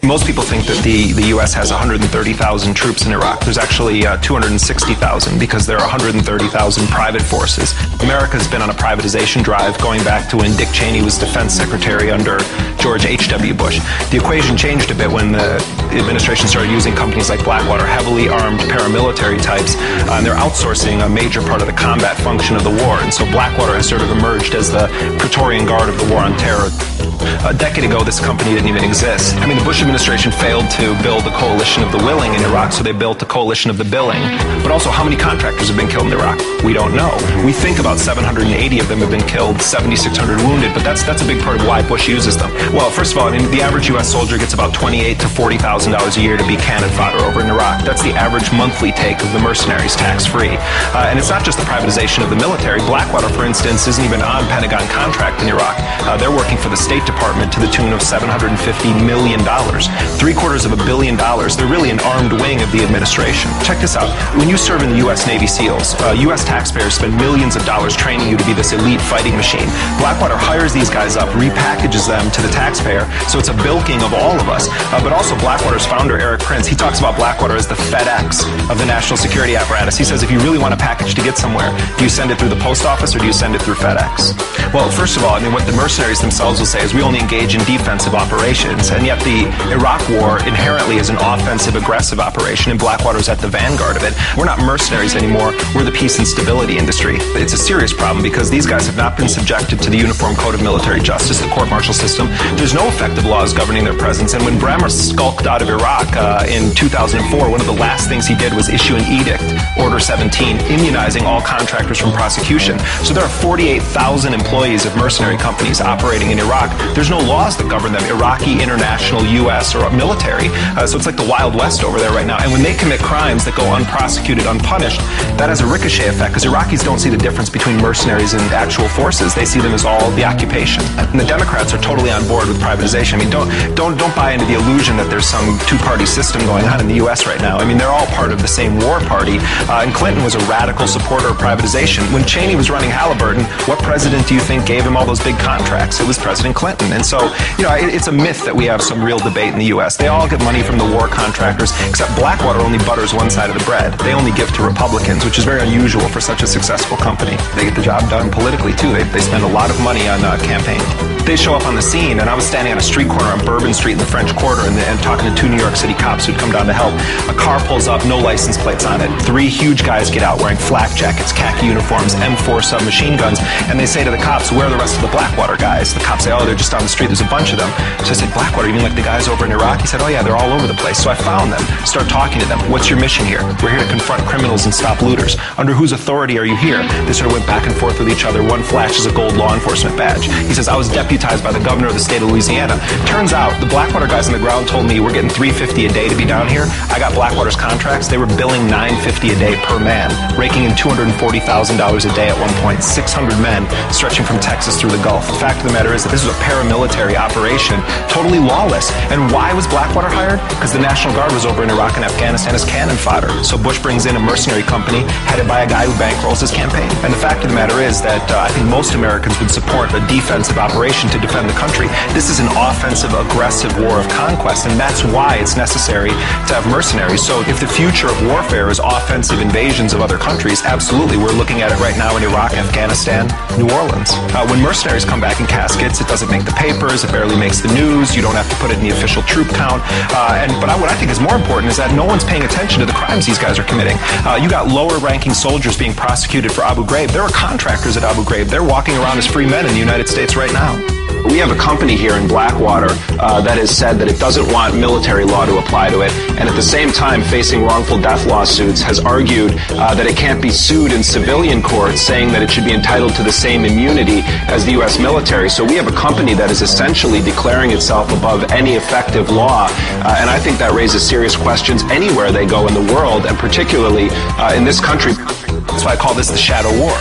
Most people think that the U.S. has 130,000 troops in Iraq. There's actually 260,000 because there are 130,000 private forces. America's been on a privatization drive going back to when Dick Cheney was defense secretary under George H.W. Bush. The equation changed a bit when the administration started using companies like Blackwater, heavily armed paramilitary types, and they're outsourcing a major part of the combat function of the war. And so Blackwater has sort of emerged as the Praetorian Guard of the war on terror. A decade ago, this company didn't even exist. I mean, the Bush administration failed to build a coalition of the willing in Iraq, so they built a coalition of the billing. But also, how many contractors have been killed in Iraq? We don't know. We think about 780 of them have been killed, 7,600 wounded, but that's a big part of why Bush uses them. Well, first of all, I mean, the average U.S. soldier gets about $28,000 to $40,000 a year to be cannon fodder over in Iraq. That's the average monthly take of the mercenaries, tax-free. And it's not just the privatization of the military. Blackwater, for instance, isn't even on Pentagon contract in Iraq. They're working for the State Department to the tune of $750 million. $750 million. They're really an armed wing of the administration. Check this out. When you serve in the U.S. Navy SEALs, U.S. taxpayers spend millions of dollars training you to be this elite fighting machine. Blackwater hires these guys up, repackages them to the taxpayer, so it's a bilking of all of us. But also Blackwater's founder, Eric Prince, he talks about Blackwater as the FedEx of the national security apparatus. He says if you really want a package to get somewhere, do you send it through the post office or do you send it through FedEx? Well, first of all, I mean, what the mercenaries themselves will say is we only engage in defensive operations, and yet the Iraq war inherently is an offensive, aggressive operation, and Blackwater's at the vanguard of it. We're not mercenaries anymore. We're the peace and stability industry. It's a serious problem because these guys have not been subjected to the Uniform Code of Military Justice, the court-martial system. There's no effective laws governing their presence, and when Bremer skulked out of Iraq in 2004, one of the last things he did was issue an edict, Order 17, immunizing all contractors from prosecution. So there are 48,000 employees of mercenary companies operating in Iraq. There's no laws that govern them, Iraqi, international, U.S., or military. So it's like the Wild West over there right now. And when they commit crimes that go unprosecuted, unpunished, that has a ricochet effect because Iraqis don't see the difference between mercenaries and actual forces. They see them as all the occupation. And the Democrats are totally on board with privatization. I mean, don't buy into the illusion that there's some two-party system going on in the U.S. right now. I mean, they're all part of the same war party. And Clinton was a radical supporter of privatization. When Cheney was running Halliburton, what president do you think gave him all those big contracts? It was President Clinton. And so, you know, it's a myth that we have some real debate in the U.S. They all get money from the war contractors, except Blackwater only butters one side of the bread. They only give to Republicans, which is very unusual for such a successful company. They get the job done politically, too. They spend a lot of money on campaign. They show up on the scene, and I was standing on a street corner on Bourbon Street in the French Quarter and talking to two New York City cops who'd come down to help. A car pulls up, no license plates on it. Three huge guys get out wearing flak jackets, khaki uniforms, M4 submachine guns, and they say to the cops, where are the rest of the Blackwater guys? The cops say, oh, they're just down the street, there's a bunch of them. So I said, Blackwater, you mean like the guys over in Iraq? He said, oh yeah, they're all over the place. So I found them, start talking to them. What's your mission here? We're here to confront criminals and stop looters. Under whose authority are you here? They sort of went back and forth with each other. One flashes a gold law enforcement badge. He says, I was deputized by the governor of the state of Louisiana. Turns out, the Blackwater guys on the ground told me we're getting $350 a day to be down here. I got Blackwater's contracts. They were billing $950 a day per man, raking in $240,000 a day at one point. 600 men stretching from Texas through the Gulf. The fact of the matter is that this was a paramilitary operation, totally lawless. And why was Blackwater hired? Because the National Guard was over in Iraq and Afghanistan as cannon fodder. So Bush brings in a mercenary company headed by a guy who bankrolls his campaign. And the fact of the matter is that I think most Americans would support a defensive operation to defend the country. This is an offensive, aggressive war of conquest, and that's why it's necessary to have mercenaries. So if the future of warfare is offensive invasions of other countries, absolutely. We're looking at it right now in Iraq, Afghanistan, New Orleans. When mercenaries come back in caskets, it doesn't make the papers, it barely makes the news, you don't have to put it in the official troop count. But what I think is more important is that no one's paying attention to the crimes these guys are committing. You got lower-ranking soldiers being prosecuted for Abu Ghraib. There are contractors at Abu Ghraib. They're walking around as free men in the United States right now. We have a company here in Blackwater that has said that it doesn't want military law to apply to it, and at the same time facing wrongful death lawsuits has argued that it can't be sued in civilian courts, saying that it should be entitled to the same immunity as the U.S. military. So we have a company that is essentially declaring itself above any effective law, and I think that raises serious questions anywhere they go in the world, and particularly in this country. That's why I call this the shadow war.